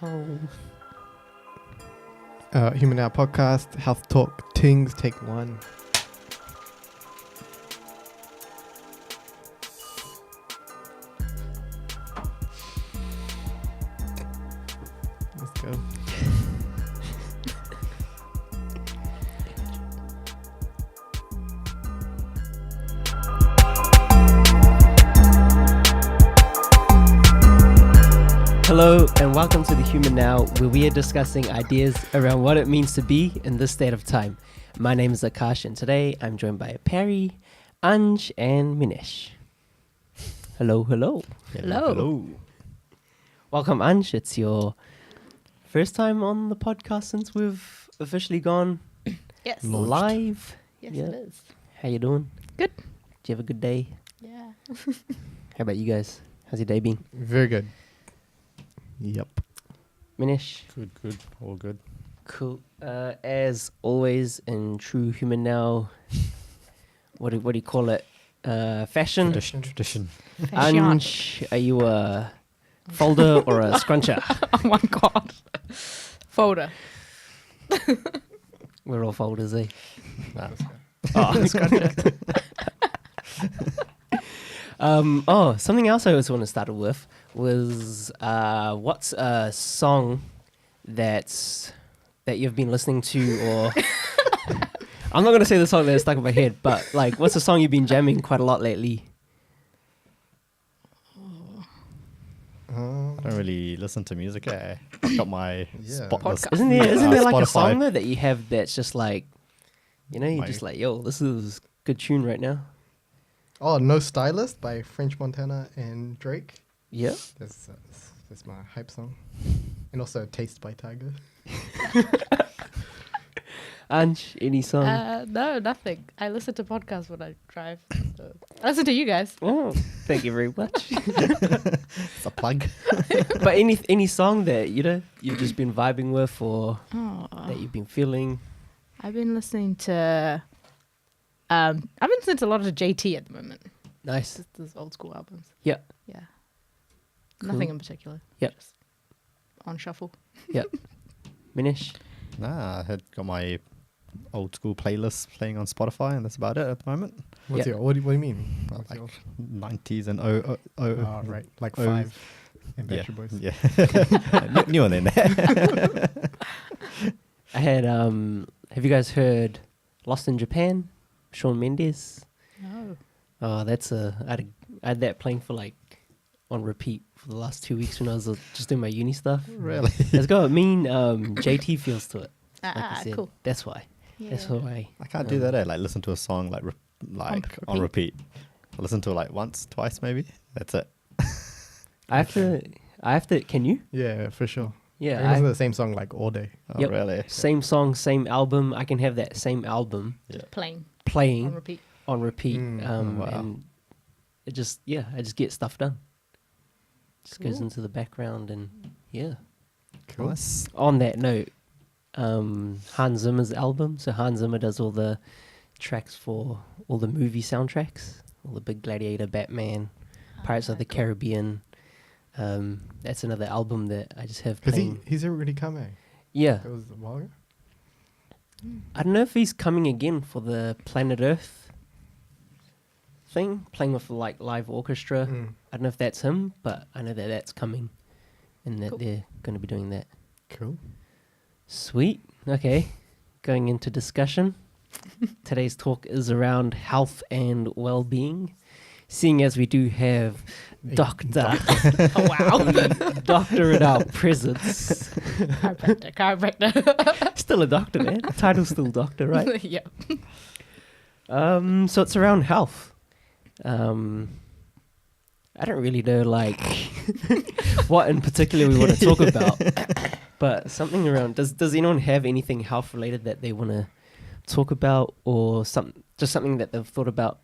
Oh. Human Now Podcast, Health Talk, Tings, take one. Let's go. Hello and welcome to the Human Now, where we are discussing ideas around what it means to be in this state of time. My name is Akash and today I'm joined by Perry, Anj and Minesh. Hello, hello. Hello. Welcome Anj, it's your first time on the podcast since we've officially gone Yes. live. Yes, Yeah. it is. How you doing? Good. Did you have a good day? Yeah. How about you guys? How's your day been? Very good. Yep. Minesh? Good. All good. Cool. As always in true Human Now, what do you call it? Fashion? Tradition. Anj, are you a folder or a scruncher? Oh my god. Folder. We're all folders, eh? Something else I also want to start with was what's a song that you've been listening to, or I'm not going to say the song that's stuck in my head, but like what's a song you've been jamming quite a lot lately? I don't really listen to music. I've got my Podcast. Isn't there like a Spotify. song though that you have that's just like, you know, you're My- just like, yo, this is good tune right now. Oh, No Stylist by French Montana and Drake. Yeah. That's my hype song. And also Taste by Tiger. Anj, any song? No, nothing. I listen to podcasts when I drive. So. I listen to you guys. Oh, thank you very much. It's a plug. But any song that you've just been vibing with, or that you've been feeling? I've been listening to. I've been listening to a lot of JT at the moment. Nice. Just those old school albums. Yeah. Yeah. Cool. Nothing in particular. Yep. Just on shuffle. Yep. Minish. I had got my old school playlist playing on Spotify, and that's about it at the moment. What's Yeah. your, what do you mean? Well, What's like yours? 90s and Oh, right. Like Oh, Five and yeah, Backstreet Boys. yeah. New one in there. I had have you guys heard Lost in Japan? Shawn Mendes. No. Oh, I had that playing for like on repeat for the last 2 weeks when I was just doing my uni stuff. Really? It's got a mean JT feels to it. Like I said. Cool. That's why. Yeah. That's why. I can't do that. Like listen to a song like on repeat. I listen to it like once, twice, maybe. That's it. I have to. Can you? Yeah, for sure. I Yeah. can listen to the same song like all day. Oh, Yep. really? Same song, same album. I can have that same album Playing playing on repeat. on repeat. Mm. Wow. And I just get stuff done. Just goes Cool. into the background, and yeah. Cool. Nice. On that note, Hans Zimmer's album. So Hans Zimmer does all the tracks for all the movie soundtracks, all the big Gladiator, Batman, Pirates of the Caribbean. That's another album that I just have Because playing. he's already come, eh? Yeah, It was a while ago. I don't know if he's coming again for the Planet Earth thing, playing with like live orchestra. Mm. I don't know if that's him, but I know that that's coming, and that Cool. they're going to be doing that. Cool. Sweet. Okay. Going into discussion. Today's talk is around health and well-being. Seeing as we do have Doctor, Oh wow. Doctor in our presence. Chiropractor. Still a doctor, man. Title's still Doctor, right? Yeah. So it's around health. I don't really know, like, what in particular we want to talk about, but something around. Does anyone have anything health related that they want to talk about, or just something that they've thought about?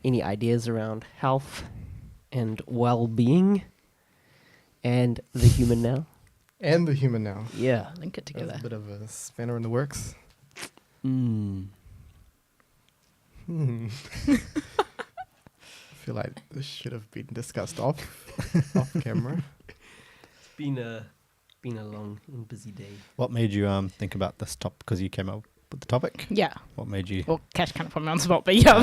Any ideas around health and well-being and the human now? And the Human Now. Yeah. Link it That's together. a bit of a spanner in the works. Mm. I feel like this should have been discussed off camera. It's been a been a long and busy day. What made you think about this topic? Because you came up with the topic. Yeah. What made you? Well, Cash kind of put me on the spot, but yeah.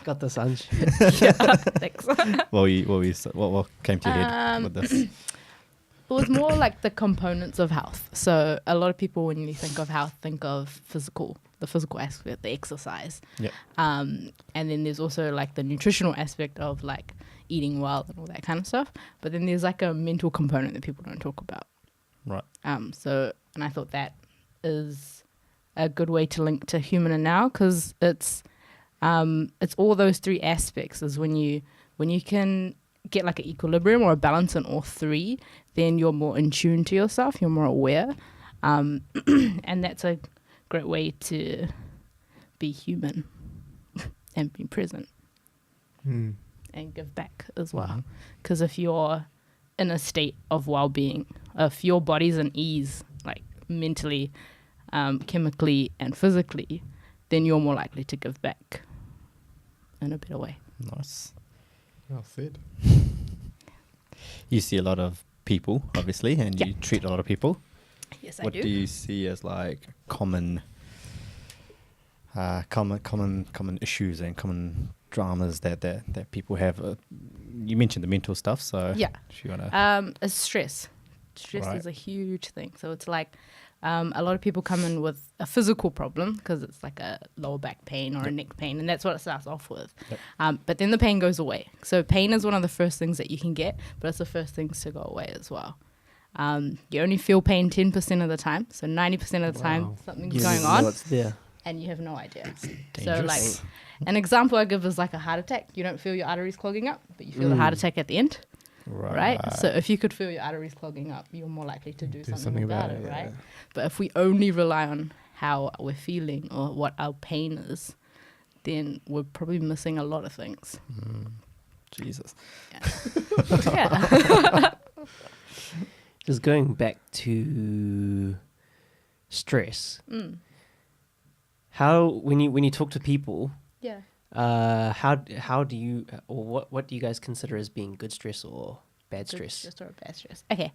Got this, Anj. Yeah, thanks. What came to your head with this? It was more like the components of health. So a lot of people, when you think of health, think of the physical aspect, the exercise. Yep. And then there's also like the nutritional aspect of like eating well and all that kind of stuff. But then there's like a mental component that people don't talk about. Right. And I thought that is a good way to link to Human and Now, because it's all those three aspects. Is when you can get like an equilibrium or a balance in all three, then you're more in tune to yourself, you're more aware, and that's a great way to be human and be present and give back as well. Because if you're in a state of well-being, if your body's in ease, like mentally, chemically and physically, then you're more likely to give back in a better way. Nice. Well said. You see a lot of people, obviously, and you treat a lot of people. Yes, What I do you see as like common issues and common dramas that people have? You mentioned the mental stuff, so if you wanna. It's stress. Stress Right. is a huge thing. So it's like a lot of people come in with a physical problem because it's like a lower back pain or a neck pain, and that's what it starts off with. But then the pain goes away. So pain is one of the first things that you can get, but it's the first things to go away as well. You only feel pain 10% of the time. So 90% of the time something's going on What's there? and you have no idea. So Dangerous. like an example I give is like a heart attack. You don't feel your arteries clogging up, but you feel the heart attack at the end. Right. So if you could feel your arteries clogging up, you're more likely to do something about it, right? But if we only rely on how we're feeling or what our pain is, then we're probably missing a lot of things. Jesus. Yeah. Just going back to stress. How when you talk to people, Yeah. how do you, or what do you guys consider as being good stress or bad stress? Good stress or bad stress. Okay.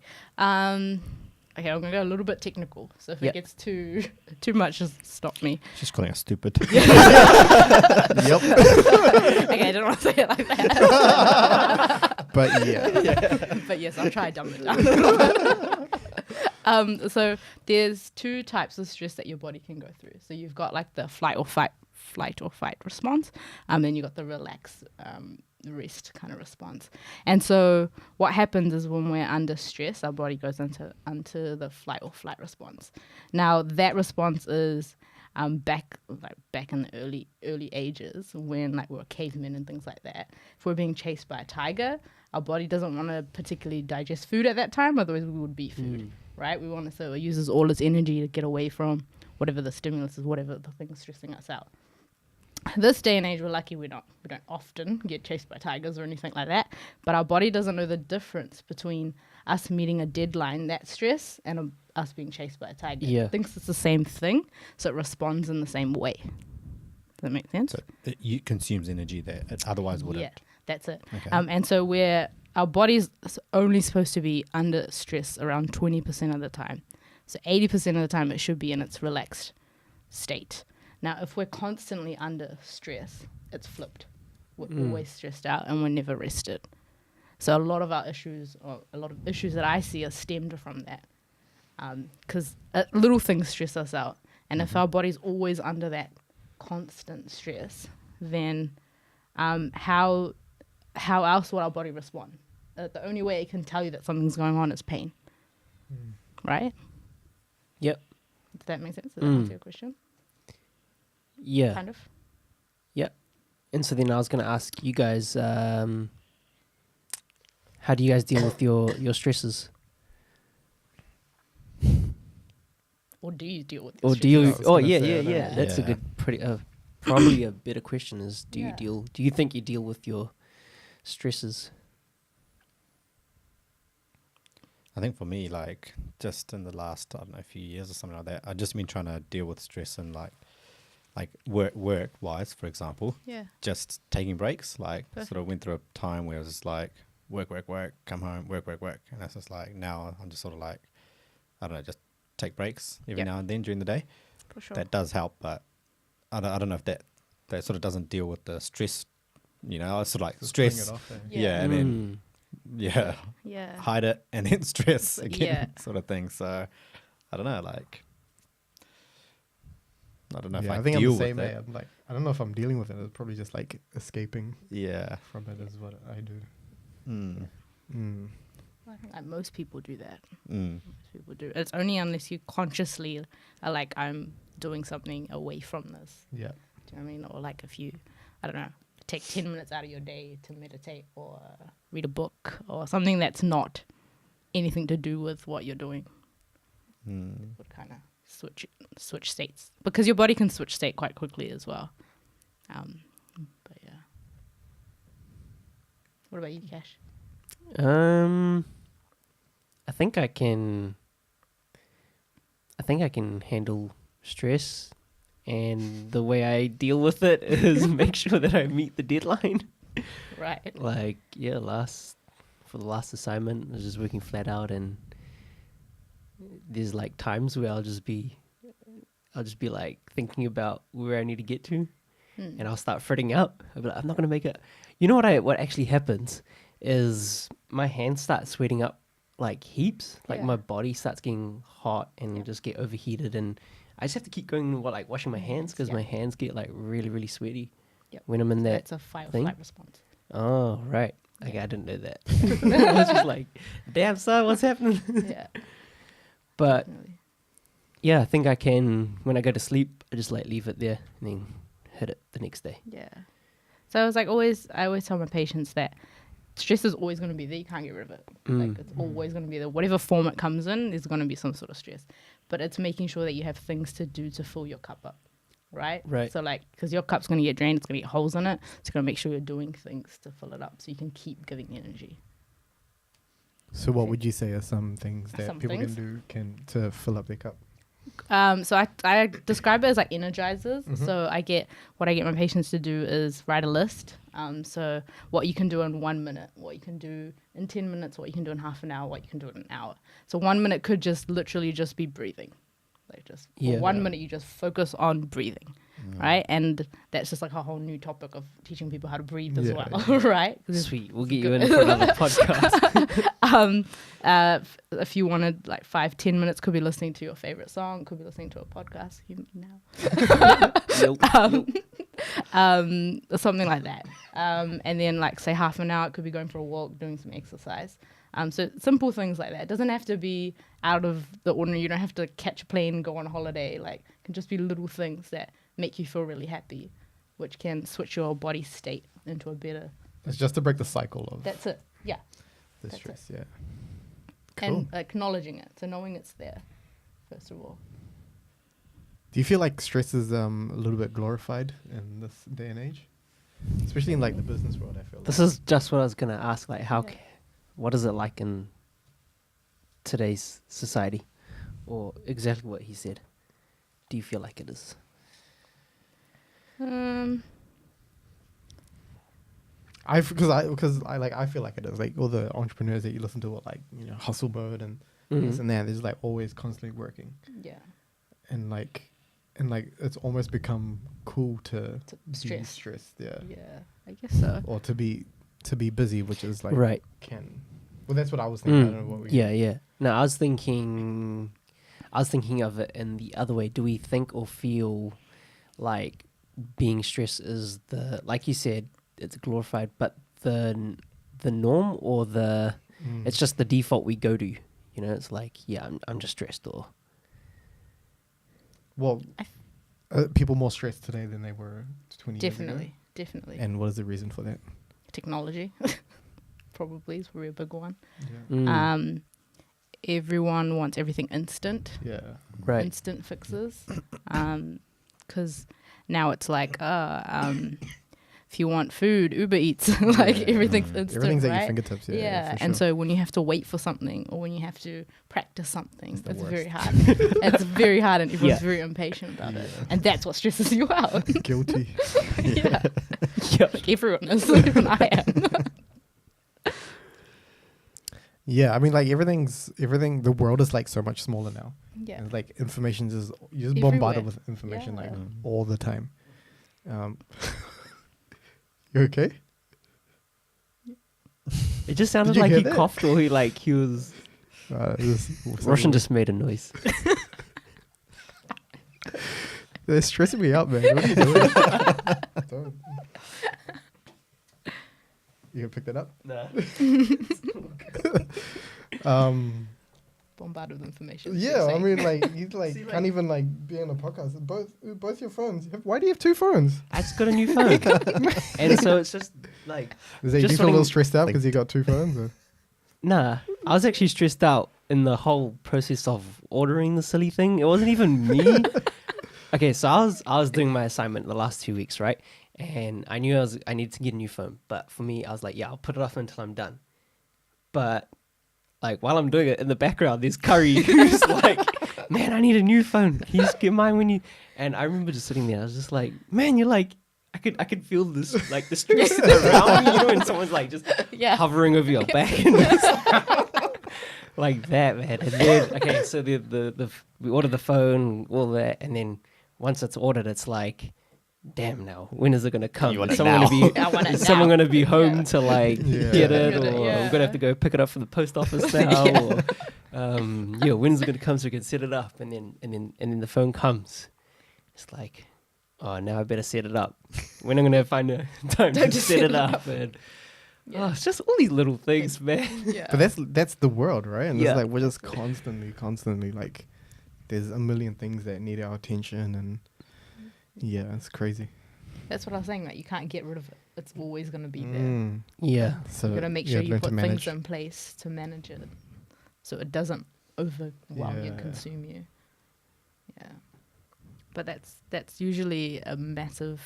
Okay, I'm gonna go a little bit technical. So if it gets too much, just stop me. Just calling us stupid. Yep. Okay, I don't want to say it like that. But yeah. But yes, I'll try to dumb it down a little bit. So there's two types of stress that your body can go through. So you've got like the flight or fight response, then you got the relax, rest kind of response. And so what happens is when we're under stress, our body goes into the flight or flight response. Now that response is back in the early ages when like we were cavemen and things like that. If we're being chased by a tiger, our body doesn't want to particularly digest food at that time, otherwise we would be food, right? We want to, so it uses all its energy to get away from whatever the stimulus is, whatever the thing is stressing us out. This day and age, we're lucky we don't often get chased by tigers or anything like that, but our body doesn't know the difference between us meeting a deadline, that stress, and us being chased by a tiger. Yeah. It thinks it's the same thing, so it responds in the same way. Does that make sense? So it consumes energy that it otherwise wouldn't. Yeah, that's it. Okay. And so our body's only supposed to be under stress around 20% of the time. So 80% of the time it should be in its relaxed state. Now, if we're constantly under stress, it's flipped. We're always stressed out and we're never rested. So a lot of issues that I see are stemmed from that. Because little things stress us out. And if our body's always under that constant stress, then how else would our body respond? The only way it can tell you that something's going on is pain. Right? Yep. Does that make sense? Does that answer your question? Yeah. Kind of. Yep. And so then I was going to ask you guys, how do you guys deal with your stresses? Or do you deal with Or your do you? stresses? Oh gonna yeah, say yeah, that. yeah. That's a Yeah. good, probably a better question is do Yeah. you think you deal with your stresses? I think for me, like just in the last, I don't know, few years or something like that, I've just been trying to deal with stress and like work wise, for example, Yeah. just taking breaks. Like Perfect. sort of went through a time where I was just like work, come home, work, and that's just like now I'm just sort of like, I don't know, just take breaks every now and then during the day. For sure. That does help, but I don't know if that sort of doesn't deal with the stress. You know, it's sort of like Just stress, putting it off, and then Yeah. hide it and then stress again, Yeah. sort of thing. So I don't know, like. I don't know if I I think I'm deal the same with way. it. I'm like, I don't know if I'm dealing with it. It's probably just like escaping Yeah. from it is what I do. Mm. I think like most people do that. Mm. Most people do. It's only unless you consciously are like, I'm doing something away from this. Yeah. Do you know what I mean? Or like if you, I don't know, take 10 minutes out of your day to meditate or read a book or something that's not anything to do with what you're doing. Would kind of switch states, because your body can switch state quite quickly as well. But yeah. What about you, Cash? I think I can handle stress, and the way I deal with it is make sure that I meet the deadline. Right. Like, for the last assignment, I was just working flat out, and there's like times where I'll just be like thinking about where I need to get to, and I'll start fretting out. I'll be like, I'm not gonna make it. You know what actually happens is my hands start sweating up like heaps. Like my body starts getting hot and just get overheated, and I just have to keep going like washing my hands because my hands get like really, really sweaty when I'm in that. That's a fight or thing. flight response. Oh, right. Okay, I didn't know that. I was just like, damn, son, what's happening? Yeah. But Definitely. yeah, I think I can, when I go to sleep, I just like leave it there and then hit it the next day. Yeah. So I was like, I always tell my patients that stress is always going to be there. You can't get rid of it. Like it's always going to be there. Whatever form it comes in, there's going to be some sort of stress. But it's making sure that you have things to do to fill your cup up. Right? Right. So like, because your cup's going to get drained, it's going to get holes in it. So you're going to make sure you're doing things to fill it up so you can keep giving energy. So what would you say are some things that Some people things? can do to fill up their cup? So I describe it as like energizers. So what I get my patients to do is write a list. So what you can do in 1 minute, what you can do in 10 minutes, what you can do in half an hour, what you can do in an hour. So 1 minute could just literally just be breathing. Like just for 1 minute, you just focus on breathing, right? And that's just like a whole new topic of teaching people how to breathe as well, right? Sweet, we'll get you in for another podcast. If you wanted like 5-10 minutes, could be listening to your favorite song, could be listening to a podcast. Something like that. And then like say half an hour, it could be going for a walk, doing some exercise. So simple things like that. It doesn't have to be out of the ordinary. You don't have to catch a plane, go on a holiday. Like it can just be little things that make you feel really happy, which can switch your body state into a better. It's just to break the cycle of That's it. Yeah. the that's stress. Yeah. Cool. And acknowledging it. So knowing it's there, first of all. Do you feel like stress is a little bit glorified in this day and age, especially in like the business world? I feel This like. is just what I was going to ask. Like, what is it like in today's society? Or exactly what he said. Do you feel like it is? I feel like it is. Like all the entrepreneurs that you listen to are like, hustle mode and this and that. They're just like always constantly working. Yeah. And it's almost become cool to be stress. stressed. Yeah. Yeah, I guess so. Or to be busy, which is like Right. Well, that's what I was thinking. I don't know what Yeah. No, I was thinking of it in the other way. Do we think or feel like being stressed is like you said, it's glorified, but the norm, or it's just the default we go to? It's like, I'm just stressed, or. Well, people more stressed today than they were 20 years ago. Definitely. And what is the reason for that? Technology, probably is probably a big one. Yeah. Everyone wants everything instant. Yeah. Right. Instant fixes. Because now it's like, if you want food, Uber Eats, everything's instant, Everything's right? at your fingertips. Yeah. For sure. And so when you have to wait for something, or when you have to practice something, it's worst. very hard. It's very hard, and everyone's very impatient about it. And that's what stresses you out. Guilty. Yeah. Like everyone is, even I am. Yeah, I mean, like everything. The world is like so much smaller now. Yeah. And like information is you're just Everywhere. bombarded with information like all the time. You okay? It just sounded Did you like hear he that? coughed or he was. Roshan just made a noise. They're stressing me out, man. What are you doing? Don't. You gonna pick that up? Nah. Bombarded with information. Yeah, I mean, like you like See, like- can't even like be on a podcast. Both your phones. Why do you have two phones? I just got a new phone. And so it's just like, Is that you Just feel a little wanting- stressed out like- because you got two phones? Or? nah. I was actually stressed out in the whole process of ordering the silly thing. It wasn't even me. Okay, so I was doing my assignment the last 2 weeks, right? And I knew I needed to get a new phone. But for me, I was like, yeah, I'll put it off until I'm done. But like while I'm doing it in the background, there's Curry who's like, man, I need a new phone. Can you just get mine when you? And I remember just sitting there. I was just like, man, you're like, I could feel this like the stress around me, you know, and someone's like just Yeah. hovering over your back and just like that, man. And then okay, so we ordered the phone, all that, and then once it's ordered, it's like, damn, now when is it gonna come? You want Is it someone now. gonna be I want it is someone now. gonna be home Yeah. to like Yeah. get it, Get it, or yeah. I'm gonna have to go pick it up from the post office now, or when's it gonna come so we can set it up? And then the phone comes. It's like, oh, now I better set it up. When I'm gonna find a time to set it up? And Yeah. it's just all these little things, man. Yeah. But that's the world, right? And Yeah. it's like we're just constantly like there's a million things that need our attention, and yeah, it's crazy. That's what I was saying. Like you can't get rid of it. It's always going to be there. Mm. Yeah, So You got to make yeah, sure you learn to put manage. things in place to manage it, so it doesn't overwhelm you, Yeah. consume you. Yeah, but that's usually a massive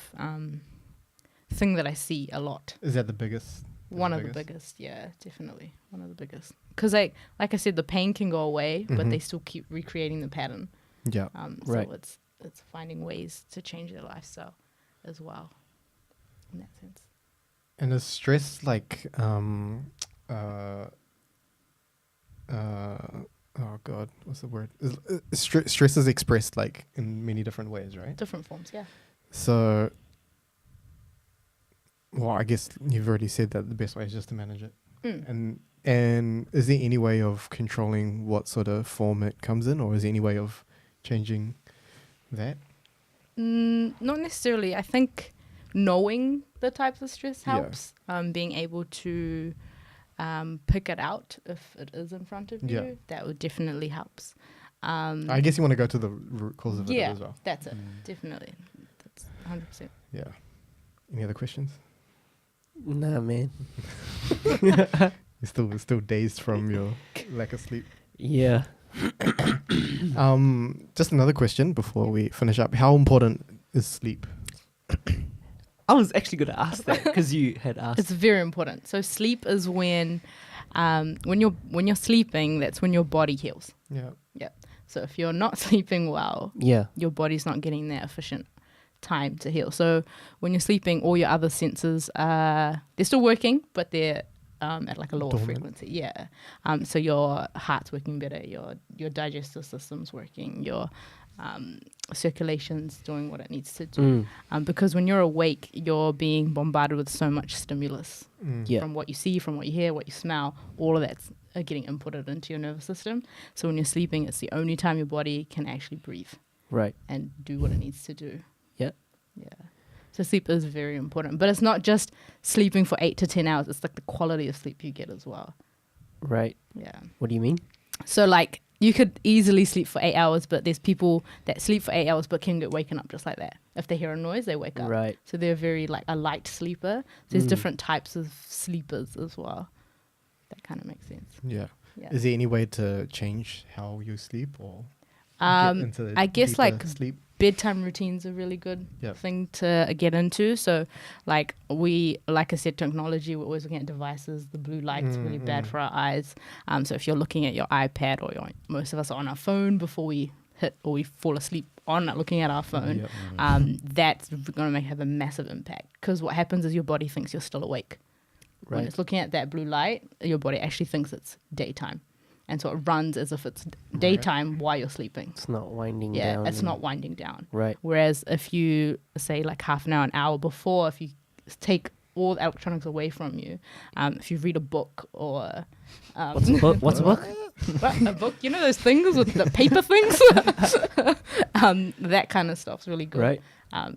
thing that I see a lot. Is that the biggest? One of the biggest, yeah, definitely one of the biggest. Because like I said, the pain can go away, but Mhm. they still keep recreating the pattern. Yeah. Right. So it's finding ways to change their lifestyle as well. In that sense. And is stress like oh god, what's the word? Stress is expressed like in many different ways, right? Different forms, yeah. So, well, I guess you've already said that the best way is just to manage it. And is there any way of controlling what sort of form it comes in, or is there any way of changing that? Not necessarily. I think knowing the types of stress Yeah. helps. Being able to pick it out if it is in front of you, Yeah. that would definitely helps. I guess you want to go to the root cause of it Yeah, as well. that's it. Definitely. That's 100%. Yeah. Any other questions? nah, man. You're still dazed from your lack of sleep. Yeah. Just another question before we finish up. How important is sleep? I was actually going to ask that because you had asked. It's very important. So sleep is when you're sleeping, that's when your body heals. Yeah. So if you're not sleeping well, Yeah. your body's not getting that efficient time to heal. So when you're sleeping, all your other senses they're still working, but they're at like a lower Dormant. frequency. Yeah. So your heart's working better, your digestive system's working, your circulation's doing what it needs to do. Because when you're awake, you're being bombarded with so much stimulus Yeah. from what you see, from what you hear, what you smell. All of that's getting inputted into your nervous system. So when you're sleeping, it's the only time your body can actually breathe Right. and do what it needs to do. Yep. Yeah. So sleep is very important. But it's not just sleeping for 8 to 10 hours. It's like the quality of sleep you get as well. Right. Yeah. What do you mean? So like you could easily sleep for 8 hours, but there's people that sleep for 8 hours but can get waken up just like that. If they hear a noise, they wake up. Right. So they're very like a light sleeper. There's different types of sleepers as well. That kind of makes sense. Yeah. Yeah. Is there any way to change how you sleep or get into the I guess deeper like sleep? bedtime routine's a really good Yep. thing to get into. So like I said, technology, we're always looking at devices. The blue light's really bad for our eyes. So if you're looking at your iPad or most of us are on our phone before we hit or we fall asleep on looking at our phone, Yep. that's going to have a massive impact because what happens is your body thinks you're still awake. When it's looking at that blue light, your body actually thinks it's daytime. And so it runs as if it's daytime while you're sleeping. It's not winding down. Yeah, it's not winding down. Right. Whereas if you say like half an hour, an hour before, if you take all the electronics away from you, if you read a book or... What's a book? What's a book? What, a book? You know those things with the paper things? That kind of stuff's really good. Right.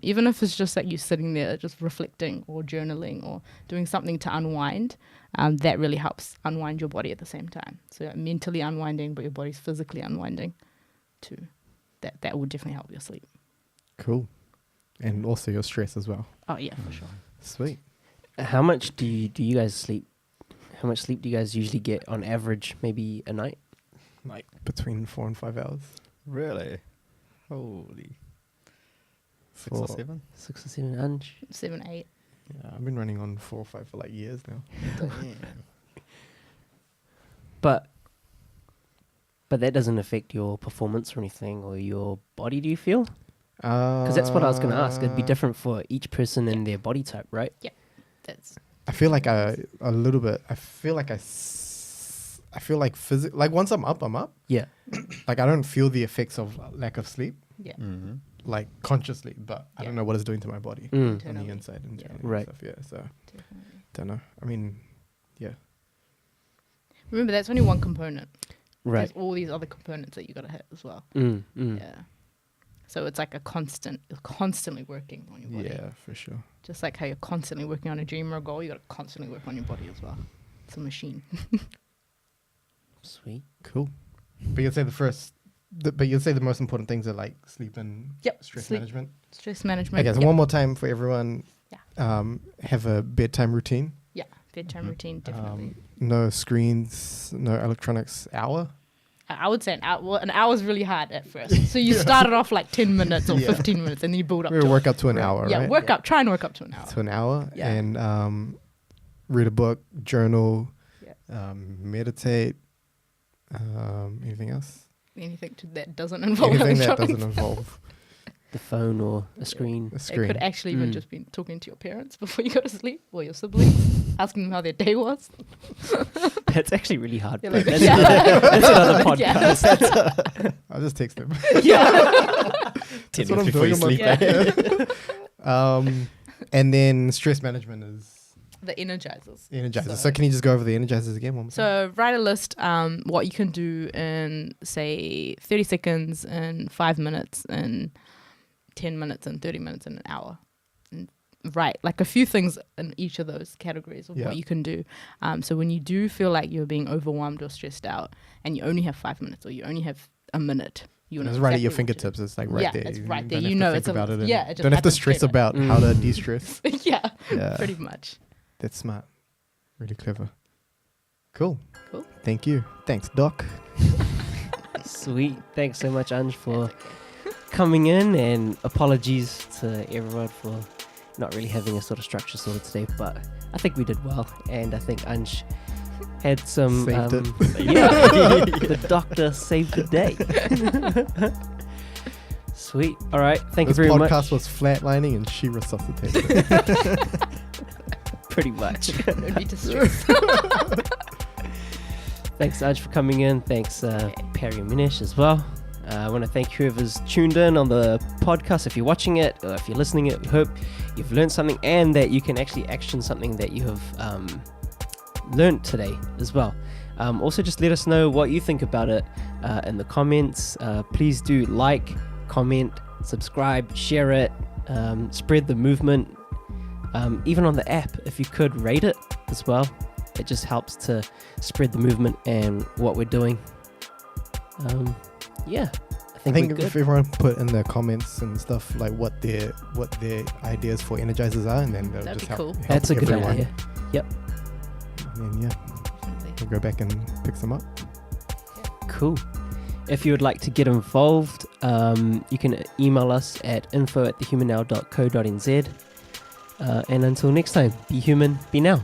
Even if it's just that you're sitting there just reflecting or journaling or doing something to unwind, that really helps unwind your body at the same time. So you're mentally unwinding, but your body's physically unwinding too. That would definitely help your sleep. Cool. And also your stress as well. Oh, yeah, for sure. Sweet. How much do you guys sleep? How much sleep do you guys usually get on average, maybe a night? Like between 4 and 5 hours. Really? Holy. 6 or 7? 6 or 7, Anj? 7, 8. Yeah, I've been running on 4 or 5 for like years now. But that doesn't affect your performance or anything, or your body, do you feel? Because that's what I was going to ask. It'd be different for each person and their body type, right? Yeah, that's... I feel like a little bit. I feel like like once I'm up. Yeah. Like I don't feel the effects of lack of sleep, Yeah. Mm-hmm. like consciously, but I Yeah. don't know what it's doing to my body Mm. on Internally. the inside and Yeah. Right. stuff. Yeah, so Definitely. don't know. I mean, yeah. Remember, that's only one component. Right. There's all these other components that you got to hit as well. Mm. Yeah. So it's like you're constantly working on your body. Yeah, for sure. Just like how you're constantly working on a dream or a goal, you got to constantly work on your body as well. It's a machine. Sweet. Cool. But you'd say the most important things are like sleep and stress Sleep, management. stress management. Okay, so yep. one more time for everyone. Yeah. Have a bedtime routine. Yeah, bedtime routine, definitely. No screens, no electronics hour. I would say an hour. Well, an hour is really hard at first. So you started off like 10 minutes or Yeah. 15 minutes and then you build up We'll to work it. up to an hour, Yeah, right? try and work up to an hour. To an hour. Yeah. And read a book, journal, Yeah. meditate. Anything else? Anything that doesn't involve Anything that electronics. doesn't involve The phone or a screen. a It screen. could actually even just be talking to your parents before you go to sleep or your siblings, asking them how their day was. That's actually really hard. Yeah, but like- that's, that's another podcast. Yeah. I'll just text them. Yeah. 10 That's what minutes I'm before you doing sleep. Yeah. And then stress management is The energizers. energizers. So can you just go over the energizers again one more time? So write a list what you can do in, say, 30 seconds, in 5 minutes, in 10 minutes, in 30 minutes, in an hour. And write like a few things in each of those categories of Yeah. what you can do. So when you do feel like you're being overwhelmed or stressed out and you only have 5 minutes or you only have a minute, you know It's right at your exactly what to do. fingertips. It's like right Yeah, there. it's You right don't there. have You to know think it's a- about it and yeah, it just don't have to happens stress straight about away. how to de-stress. Yeah, Yeah. pretty much. That's smart. Really clever. Cool. Cool. Thank you. Thanks, Doc. Sweet. Thanks so much, Anj, for coming in, and apologies to everyone for not really having a sort of structure sorted today, but I think we did well, and I think Anj had some... Saved it. Yeah, the doctor saved the day. Sweet. All right. Thank This you very much. podcast was flatlining and she resuscitated it. Pretty much. No need to stress. Thanks, Anj, for coming in. Thanks, Perry and Minesh as well. I want to thank whoever's tuned in on the podcast. If you're watching it or if you're listening it, we hope you've learned something and that you can actually action something that you have learned today as well. Also, just let us know what you think about it in the comments. Please do like, comment, subscribe, share it, spread the movement. Even on the app, if you could rate it as well. It just helps to spread the movement and what we're doing. Yeah, I think we're if good. everyone put in their comments and stuff like what their ideas for energizers are, and then they'll That'd just be help. cool. That's a good everyone. idea. Yep. And then we'll go back and pick some up. Cool. If you would like to get involved, you can email us at info@thehumannow.co.nz. And until next time, be human, be now.